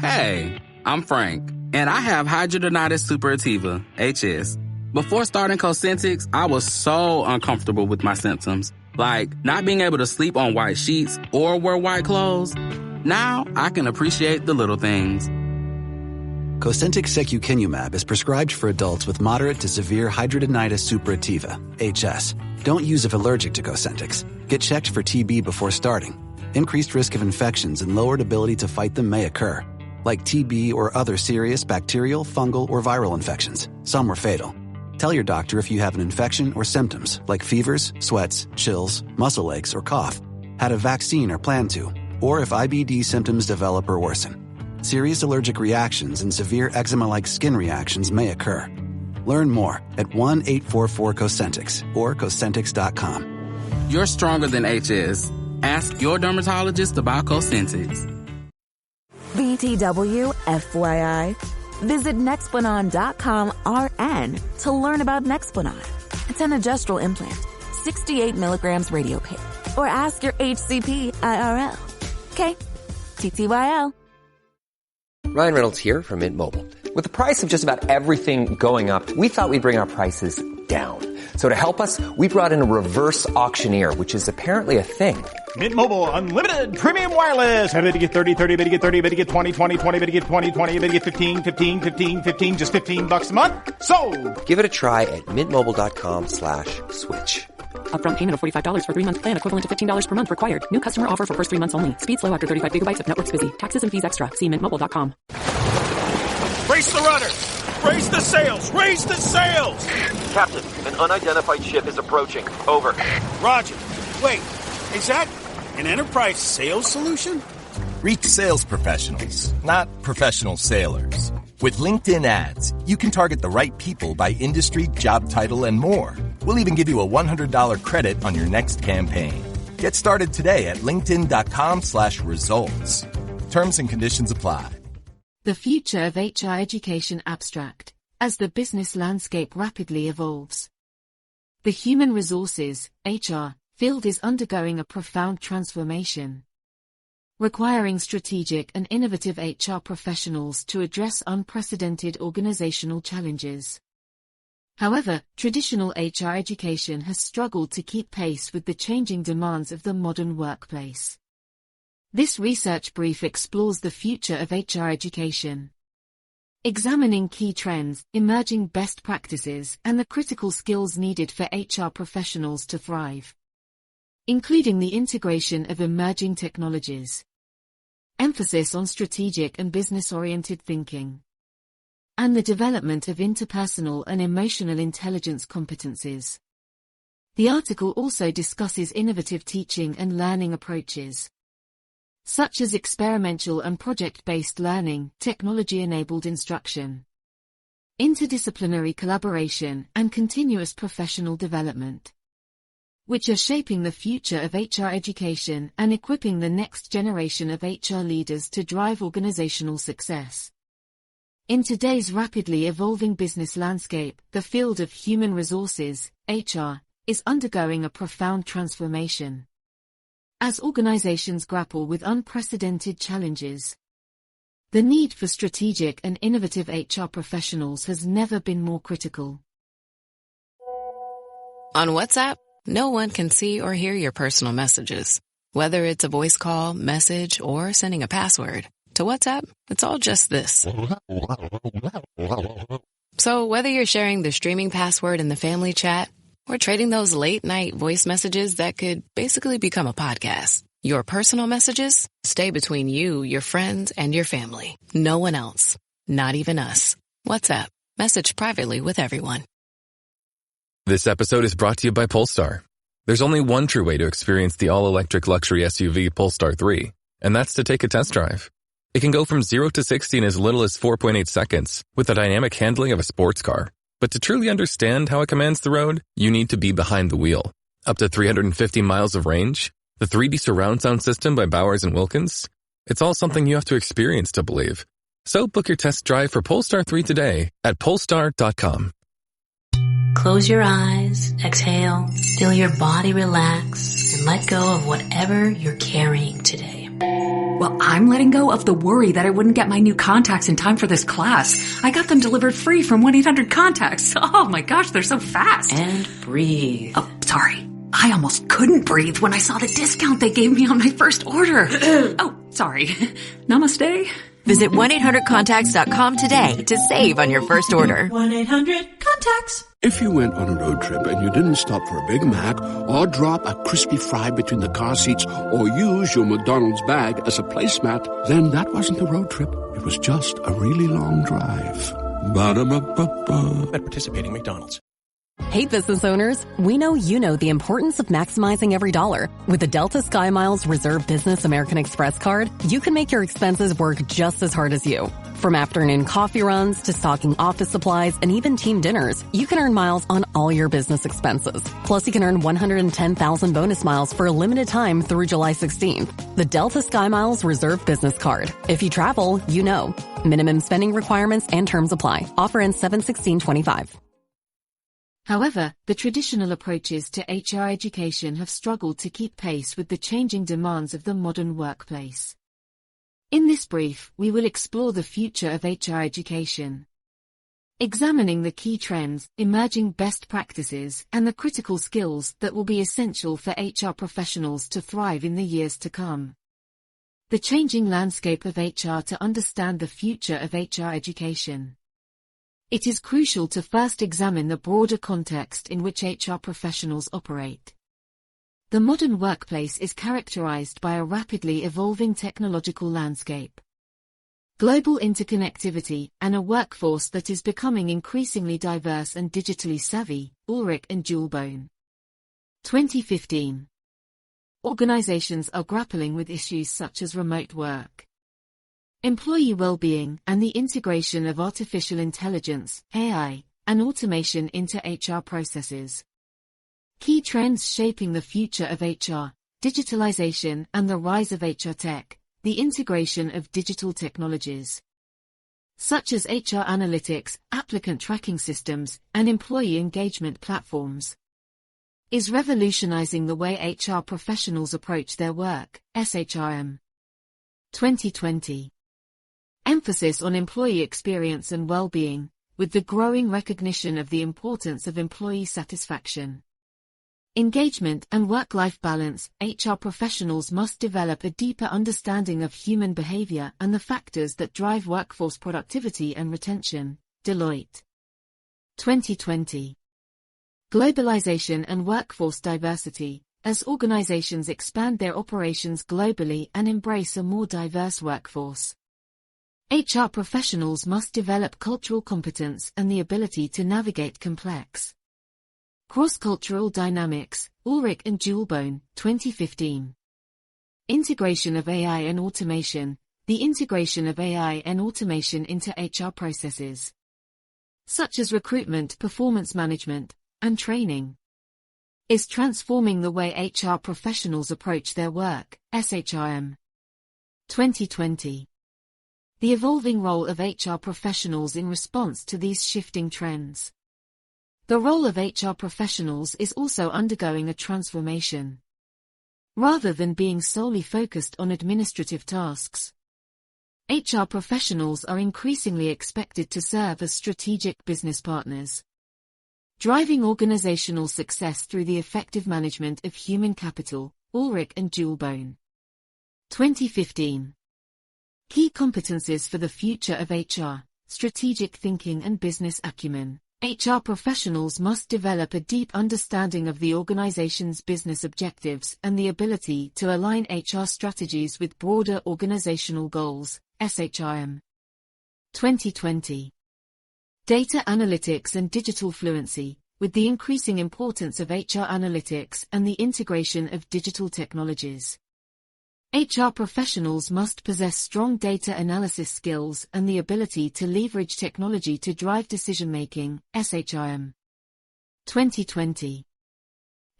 Hey, I'm Frank, and I have hidradenitis suppurativa, HS. Before starting Cosentix, I was so uncomfortable with my symptoms, like not being able to sleep on white sheets or wear white clothes. Now I can appreciate the little things. Cosentix secukinumab is prescribed for adults with moderate to severe hidradenitis suppurativa, HS. Don't use if allergic to Cosentix. Get checked for TB before starting. Increased risk of infections and lowered ability to fight them may occur, like TB or other serious bacterial, fungal, or viral infections. Some were fatal. Tell your doctor if you have an infection or symptoms like fevers, sweats, chills, muscle aches, or cough, had a vaccine or plan to, or if IBD symptoms develop or worsen. Serious allergic reactions and severe eczema-like skin reactions may occur. Learn more at 1-844-COSENTIX or Cosentix.com. You're stronger than HS. Ask your dermatologist about Cosentix. BTW, FYI. Visit Nexplanon.com RN to learn about Nexplanon. It's an adjustral implant, 68 milligrams radiopay. Or ask your HCP IRL. Okay, TTYL. Ryan Reynolds here from Mint Mobile. With the price of just about everything going up, we thought we'd bring our prices down. So to help us, we brought in a reverse auctioneer, which is apparently a thing. Mint Mobile Unlimited Premium Wireless. How to get 30, 30, how to get 30, how to get 20, 20, 20, how to get 20, 20, how to get 15, 15, 15, 15, just $15 a month? Sold! Give it a try at mintmobile.com/switch. Upfront payment of $45 for 3-month plan equivalent to $15 per month required. New customer offer for first 3 months only. Speed slow after 35 gigabytes if network's busy. Taxes and fees extra. See mintmobile.com. Race the runners! Raise the sails! Raise the sails! Captain, an unidentified ship is approaching. Over. Roger. Wait, is that an enterprise sales solution? Reach sales professionals, not professional sailors. With LinkedIn ads, you can target the right people by industry, job title, and more. We'll even give you a $100 credit on your next campaign. Get started today at linkedin.com/results. Terms and conditions apply. The Future of HR Education abstract. As the business landscape rapidly evolves, the human resources, HR, field is undergoing a profound transformation, requiring strategic and innovative HR professionals to address unprecedented organizational challenges. However, traditional HR education has struggled to keep pace with the changing demands of the modern workplace. This research brief explores the future of HR education, examining key trends, emerging best practices, and the critical skills needed for HR professionals to thrive, including the integration of emerging technologies, emphasis on strategic and business-oriented thinking, and the development of interpersonal and emotional intelligence competencies. The article also discusses innovative teaching and learning approaches, such as experiential and project-based learning, technology-enabled instruction, interdisciplinary collaboration, and continuous professional development, which are shaping the future of HR education and equipping the next generation of HR leaders to drive organizational success. In today's rapidly evolving business landscape, the field of human resources, HR, is undergoing a profound transformation. As organizations grapple with unprecedented challenges, the need for strategic and innovative HR professionals has never been more critical. On WhatsApp, no one can see or hear your personal messages. Whether it's a voice call, message, or sending a password. To WhatsApp, it's all just this. So whether you're sharing the streaming password in the family chat, or trading those late-night voice messages that could basically become a podcast, your personal messages stay between you, your friends, and your family. No one else. Not even us. WhatsApp. Message privately with everyone. This episode is brought to you by Polestar. There's only one true way to experience the all-electric luxury SUV Polestar 3, and that's to take a test drive. It can go from 0 to 60 in as little as 4.8 seconds with the dynamic handling of a sports car. But to truly understand how it commands the road, you need to be behind the wheel. Up to 350 miles of range, the 3D surround sound system by Bowers & Wilkins. It's all something you have to experience to believe. So book your test drive for Polestar 3 today at Polestar.com. Close your eyes, exhale, feel your body relax, and let go of whatever you're carrying today. Well, I'm letting go of the worry that I wouldn't get my new contacts in time for this class. I got them delivered free from 1-800-CONTACTS. Oh my gosh, they're so fast. And breathe. Oh, sorry. I almost couldn't breathe when I saw the discount they gave me on my first order. Oh, sorry. Namaste. Visit 1-800-CONTACTS.com today to save on your first order. 1-800-CONTACTS. If you went on a road trip and you didn't stop for a Big Mac or drop a crispy fry between the car seats or use your McDonald's bag as a placemat, then that wasn't a road trip. It was just a really long drive. Ba-da-ba-ba-ba. At participating McDonald's. Hey business owners, we know you know the importance of maximizing every dollar. With the Delta SkyMiles Reserve Business American Express card, you can make your expenses work just as hard as you. From afternoon coffee runs to stocking office supplies and even team dinners, you can earn miles on all your business expenses. Plus, you can earn 110,000 bonus miles for a limited time through July 16th. The Delta SkyMiles Reserve Business Card. If you travel, you know. Minimum spending requirements and terms apply. Offer ends 7/16/25. However, the traditional approaches to HR education have struggled to keep pace with the changing demands of the modern workplace. In this brief, we will explore the future of HR education, examining the key trends, emerging best practices, and the critical skills that will be essential for HR professionals to thrive in the years to come. The changing landscape of HR. To understand the future of HR education, it is crucial to first examine the broader context in which HR professionals operate. The modern workplace is characterized by a rapidly evolving technological landscape, global interconnectivity, and a workforce that is becoming increasingly diverse and digitally savvy. Ulrich and Julbone. 2015. Organizations are grappling with issues such as remote work, employee well-being, and the integration of artificial intelligence, AI, and automation into HR processes. Key trends shaping the future of HR: digitalization and the rise of HR tech, the integration of digital technologies, such as HR analytics, applicant tracking systems, and employee engagement platforms, is revolutionizing the way HR professionals approach their work. SHRM. 2020. Emphasis on employee experience and well-being, with the growing recognition of the importance of employee satisfaction, engagement, and work-life balance. HR professionals must develop a deeper understanding of human behavior and the factors that drive workforce productivity and retention. Deloitte. 2020. Globalization and workforce diversity. As organizations expand their operations globally and embrace a more diverse workforce, HR professionals must develop cultural competence and the ability to navigate complex cross-cultural dynamics. Ulrich and Julbone. 2015. Integration of AI and automation. The integration of AI and automation into HR processes, such as recruitment, performance management, and training, is transforming the way HR professionals approach their work. SHRM. 2020. The evolving role of HR professionals in response to these shifting trends. The role of HR professionals is also undergoing a transformation. Rather than being solely focused on administrative tasks, HR professionals are increasingly expected to serve as strategic business partners, driving organizational success through the effective management of human capital. Ulrich and Julbone. 2015. Key competencies for the future of HR: strategic thinking and business acumen. HR professionals must develop a deep understanding of the organization's business objectives and the ability to align HR strategies with broader organizational goals. SHRM. 2020. Data analytics and digital fluency. With the increasing importance of HR analytics and the integration of digital technologies, HR professionals must possess strong data analysis skills and the ability to leverage technology to drive decision-making. SHRM. 2020.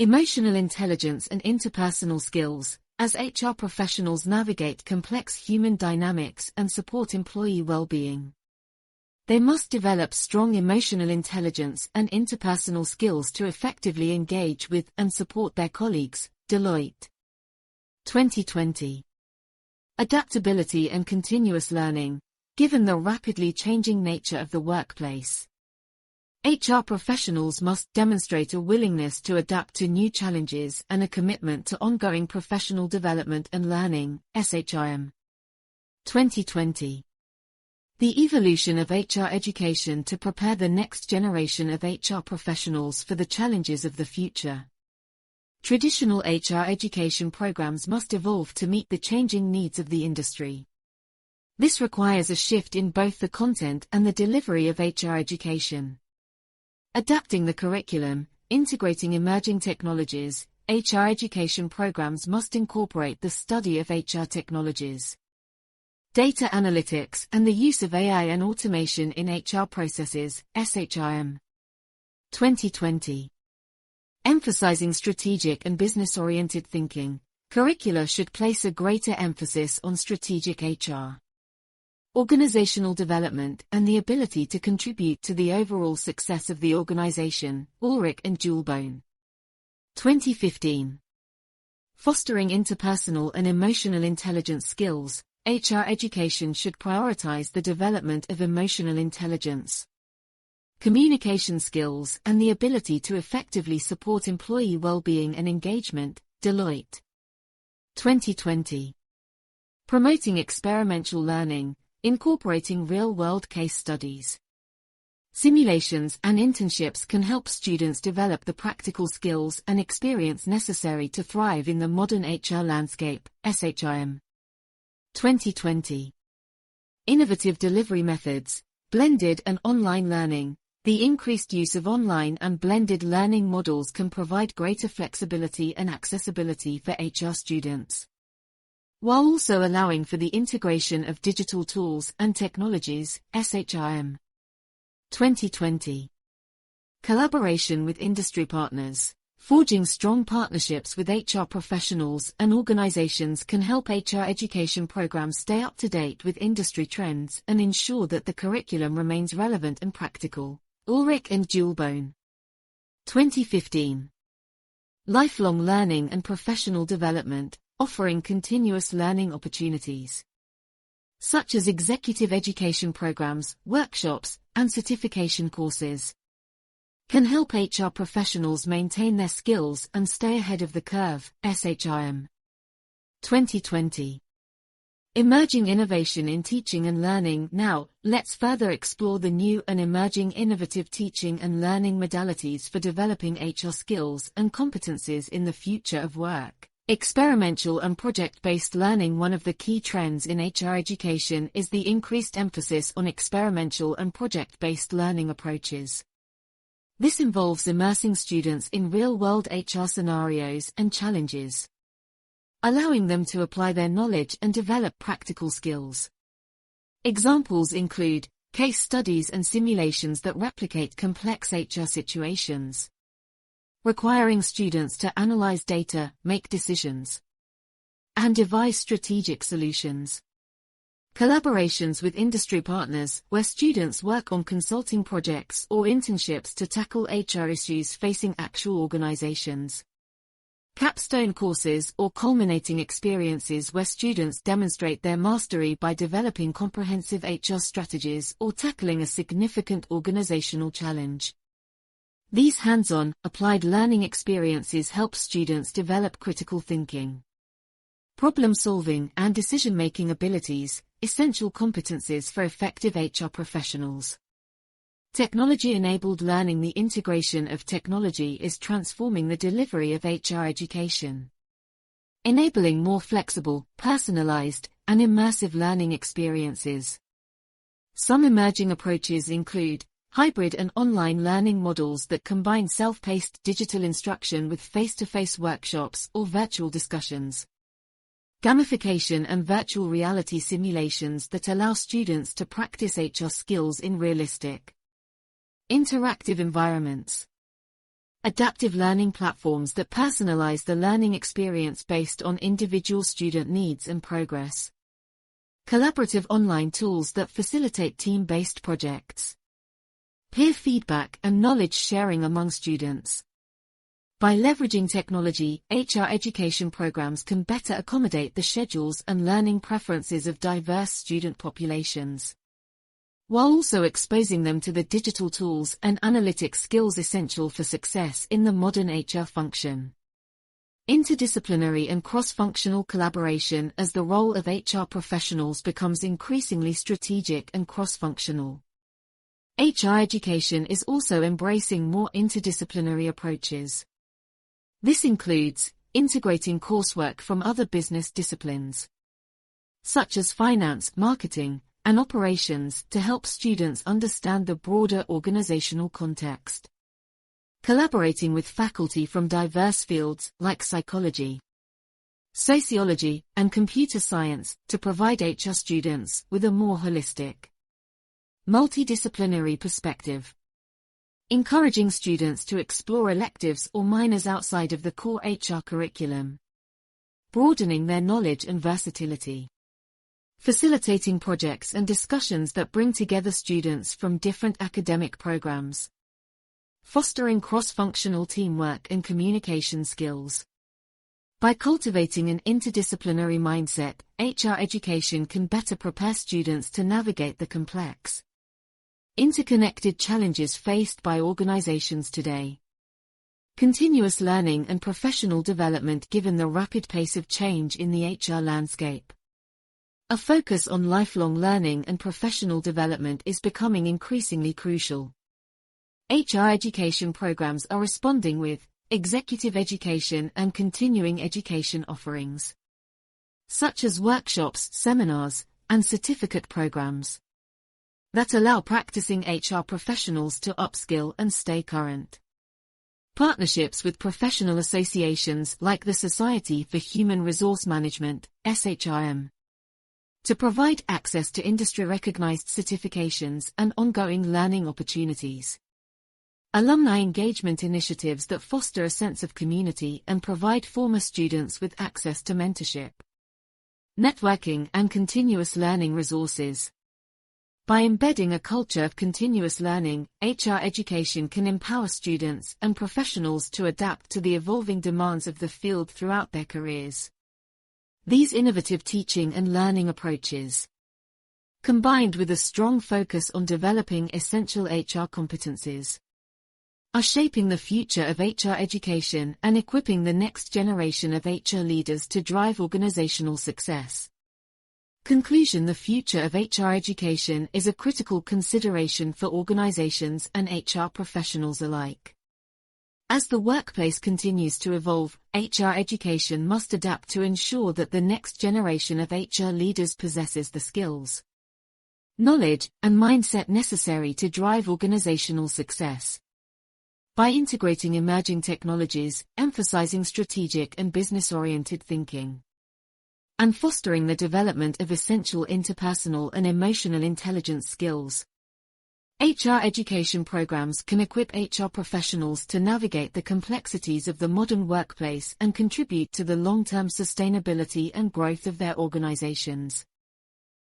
Emotional intelligence and interpersonal skills. As HR professionals navigate complex human dynamics and support employee well-being, they must develop strong emotional intelligence and interpersonal skills to effectively engage with and support their colleagues. Deloitte. 2020. Adaptability and continuous learning, given the rapidly changing nature of the workplace. HR professionals must demonstrate a willingness to adapt to new challenges and a commitment to ongoing professional development and learning, SHIM. 2020. The evolution of HR education to prepare the next generation of HR professionals for the challenges of the future. Traditional HR education programs must evolve to meet the changing needs of the industry. This requires a shift in both the content and the delivery of HR education. Adapting the curriculum, integrating emerging technologies, HR education programs must incorporate the study of HR technologies, data analytics, and the use of AI and automation in HR processes, SHIM. 2020. Emphasizing strategic and business-oriented thinking, curricula should place a greater emphasis on strategic HR, organizational development, and the ability to contribute to the overall success of the organization, Ulrich and Julbone. 2015. Fostering interpersonal and emotional intelligence skills, HR education should prioritize the development of emotional intelligence, communication skills, and the ability to effectively support employee well-being and engagement, Deloitte. 2020. Promoting experiential learning, incorporating real-world case studies, simulations, and internships can help students develop the practical skills and experience necessary to thrive in the modern HR landscape, SHIM. 2020. Innovative delivery methods, blended and online learning. The increased use of online and blended learning models can provide greater flexibility and accessibility for HR students, while also allowing for the integration of digital tools and technologies, SHIM. 2020. Collaboration with industry partners. Forging strong partnerships with HR professionals and organizations can help HR education programs stay up to date with industry trends and ensure that the curriculum remains relevant and practical. Ulrich and Julbone. 2015. Lifelong learning and professional development, offering continuous learning opportunities, such as executive education programs, workshops, and certification courses, can help HR professionals maintain their skills and stay ahead of the curve, SHIM. 2020. Emerging innovation in teaching and learning. Now, let's further explore the new and emerging innovative teaching and learning modalities for developing HR skills and competencies in the future of work. Experiential and project-based learning. One of the key trends in HR education is the increased emphasis on experiential and project-based learning approaches. This involves immersing students in real-world HR scenarios and challenges, allowing them to apply their knowledge and develop practical skills. Examples include case studies and simulations that replicate complex HR situations, requiring students to analyze data, make decisions, and devise strategic solutions. Collaborations with industry partners, where students work on consulting projects or internships to tackle HR issues facing actual organizations. Capstone courses or culminating experiences where students demonstrate their mastery by developing comprehensive HR strategies or tackling a significant organizational challenge. These hands-on, applied learning experiences help students develop critical thinking, problem-solving, and decision-making abilities, essential competencies for effective HR professionals. Technology-enabled learning. The integration of technology is transforming the delivery of HR education, enabling more flexible, personalized, and immersive learning experiences. Some emerging approaches include hybrid and online learning models that combine self-paced digital instruction with face-to-face workshops or virtual discussions, gamification and virtual reality simulations that allow students to practice HR skills in realistic, interactive environments. Adaptive learning platforms that personalize the learning experience based on individual student needs and progress. Collaborative online tools that facilitate team-based projects. Peer feedback and knowledge sharing among students. By leveraging technology, HR education programs can better accommodate the schedules and learning preferences of diverse student populations, while also exposing them to the digital tools and analytic skills essential for success in the modern HR function. Interdisciplinary and cross-functional collaboration as the role of HR professionals becomes increasingly strategic and cross-functional. HR education is also embracing more interdisciplinary approaches. This includes integrating coursework from other business disciplines, such as finance, marketing, and operations, to help students understand the broader organizational context. Collaborating with faculty from diverse fields like psychology, sociology, and computer science to provide HR students with a more holistic, multidisciplinary perspective. Encouraging students to explore electives or minors outside of the core HR curriculum, broadening their knowledge and versatility. Facilitating projects and discussions that bring together students from different academic programs. Fostering cross-functional teamwork and communication skills. By cultivating an interdisciplinary mindset, HR education can better prepare students to navigate the complex, interconnected challenges faced by organizations today. Continuous learning and professional development given the rapid pace of change in the HR landscape. A focus on lifelong learning and professional development is becoming increasingly crucial. HR education programs are responding with executive education and continuing education offerings, such as workshops, seminars, and certificate programs that allow practicing HR professionals to upskill and stay current. Partnerships with professional associations like the Society for Human Resource Management, SHRM, to provide access to industry-recognized certifications and ongoing learning opportunities. Alumni engagement initiatives that foster a sense of community and provide former students with access to mentorship, networking, and continuous learning resources. By embedding a culture of continuous learning, HR education can empower students and professionals to adapt to the evolving demands of the field throughout their careers. These innovative teaching and learning approaches, combined with a strong focus on developing essential HR competencies, are shaping the future of HR education and equipping the next generation of HR leaders to drive organizational success. Conclusion: the future of HR education is a critical consideration for organizations and HR professionals alike. As the workplace continues to evolve, HR education must adapt to ensure that the next generation of HR leaders possesses the skills, knowledge, and mindset necessary to drive organizational success. By integrating emerging technologies, emphasizing strategic and business-oriented thinking, and fostering the development of essential interpersonal and emotional intelligence skills, HR education programs can equip HR professionals to navigate the complexities of the modern workplace and contribute to the long-term sustainability and growth of their organizations.